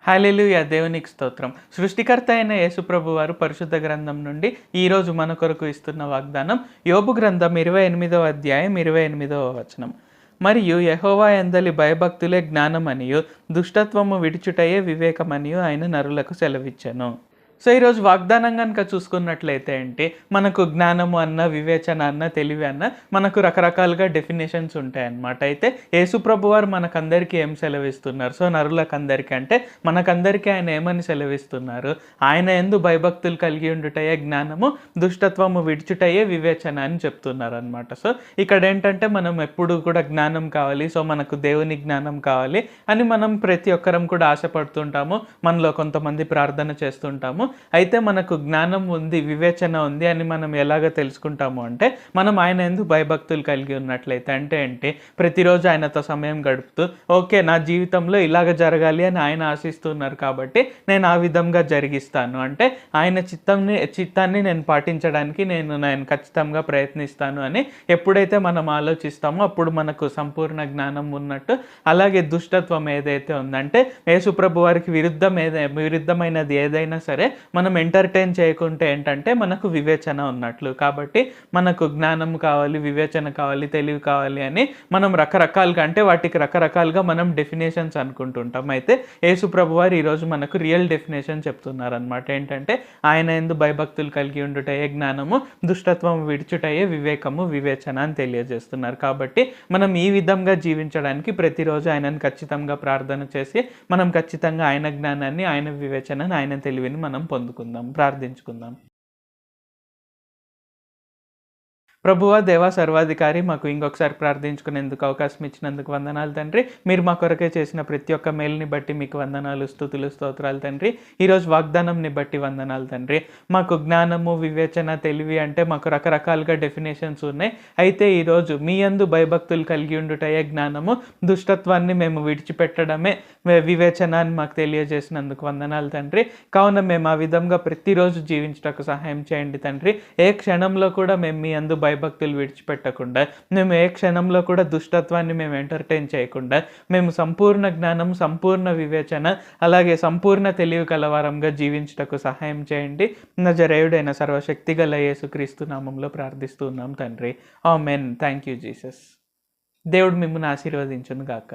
హల్లెలూయా! దేవునికి స్తోత్రం. సృష్టికర్త అయిన యేసుప్రభు వారు పరిశుద్ధ గ్రంథం నుండి ఈరోజు మన కొరకు ఇస్తున్న వాగ్దానం యోబు గ్రంథం 28వ అధ్యాయం 28వ వచనం. మరియు యెహోవా యందలి భయభక్తులే జ్ఞానమనియు దుష్టత్వము విడిచుటయే వివేకమనియు ఆయన నరులకు సెలవిచ్చెను. సో, ఈరోజు వాగ్దానం గనుక చూసుకున్నట్లయితే మనకు జ్ఞానము అన్న, వివేచన అన్న, తెలివి అన్న మనకు రకరకాలుగా డెఫినిషన్స్ ఉంటాయన్నమాట. అయితే యేసుప్రభు వారు మనకందరికీ ఏం సెలవిస్తున్నారు? సో, నరులకందరికీ మనకందరికీ ఆయన ఏమని సెలవిస్తున్నారు? ఆయన యందు భయభక్తులు కలిగి ఉండుటయే జ్ఞానము, దుష్టత్వము విడిచుటయే వివేచన అని చెప్తున్నారనమాట. సో, ఇక్కడేంటంటే మనం ఎప్పుడు కూడా జ్ఞానం కావాలి, సో మనకు దేవుని జ్ఞానం కావాలి అని మనం ప్రతి ఒక్కరం కూడా ఆశపడుతుంటాము. మనలో కొంతమంది ప్రార్థన చేస్తుంటాము. అయితే మనకు జ్ఞానం ఉంది, వివేచన ఉంది అని మనం ఎలాగ తెలుసుకుంటాము అంటే, మనం ఆయన యందు భయభక్తులు కలిగి ఉన్నట్లయితే. అంటే ప్రతిరోజు ఆయనతో సమయం గడుపుతూ, ఓకే నా జీవితంలో ఇలాగ జరగాలి అని ఆయన ఆశిస్తున్నారు కాబట్టి నేను ఆ విధంగా జరిగిస్తాను. అంటే ఆయన చిత్తాన్ని నేను పాటించడానికి నేను ఖచ్చితంగా ప్రయత్నిస్తాను అని ఎప్పుడైతే మనం ఆలోచిస్తామో అప్పుడు మనకు సంపూర్ణ జ్ఞానం ఉన్నట్టు. అలాగే దుష్టత్వం ఏదైతే ఉందంటే యేసుప్రభు వారికి విరుద్ధమైనది ఏదైనా సరే మనం ఎంటర్టైన్ చేయకుంటే మనకు వివేచన ఉన్నట్లు. కాబట్టి మనకు జ్ఞానం కావాలి, వివేచన కావాలి, తెలివి కావాలి అని మనం రకరకాలుగా వాటికి రకరకాలుగా మనం డెఫినేషన్స్ అనుకుంటుంటాం. అయితే యేసుప్రభు వారు ఈరోజు మనకు రియల్ డెఫినేషన్ చెప్తున్నారనమాట. ఆయన యందు భయభక్తులు కలిగి ఉండుటయే జ్ఞానము, దుష్టత్వం విడిచుటయే వివేకము, వివేచన అని తెలియజేస్తున్నారు. కాబట్టి మనం ఈ విధంగా జీవించడానికి ప్రతిరోజు ఆయనను ఖచ్చితంగా ప్రార్థన చేసి మనం ఖచ్చితంగా ఆయన జ్ఞానాన్ని, ఆయన వివేచనని, ఆయన తెలివిని మనం పొందుకుందాం, ప్రార్థించుకుందాం. ప్రభువా, దేవా, సర్వాధికారి, మాకు ఇంకొకసారి ప్రార్థించుకునేందుకు అవకాశం ఇచ్చినందుకు వందనాలు తండ్రి. మీరు మా కొరకే చేసిన ప్రతి ఒక్క మేలుని బట్టి మీకు వందనాలు, స్తుతులు, స్తోత్రాలు తండ్రి. ఈరోజు వాగ్దానంని బట్టి వందనాలు తండ్రి. మాకు జ్ఞానము, వివేచన, తెలివి మాకు రకరకాలుగా డెఫినేషన్స్ ఉన్నాయి. అయితే ఈరోజు మీ యందు భయభక్తులు కలిగి ఉండుటయే జ్ఞానము, దుష్టత్వాన్ని మేము విడిచిపెట్టడమే వివేచన అని మాకు తెలియజేసినందుకు వందనాలు తండ్రి. కావున మేము ఆ విధంగా ప్రతిరోజు జీవించటకు సహాయం చేయండి తండ్రి. ఏ క్షణంలో కూడా మేము మీ యందు భయభక్తులు విడిచిపెట్టకుండా, మేము ఏ క్షణంలో కూడా దుష్టత్వాన్ని మేము ఎంటర్టైన్ చేయకుండా, మేము సంపూర్ణ జ్ఞానం, సంపూర్ణ వివేచన, అలాగే సంపూర్ణ తెలివి కలవారంగా జీవించుటకు సహాయం చేయండి. నజరేయుడైన సర్వశక్తిగల యేసుక్రీస్తు నామంలో ప్రార్థిస్తూ ఉన్నాం తండ్రి. ఆమేన్. Thank you Jesus. దేవుడు మిమ్మల్ని ఆశీర్వదించును గాక.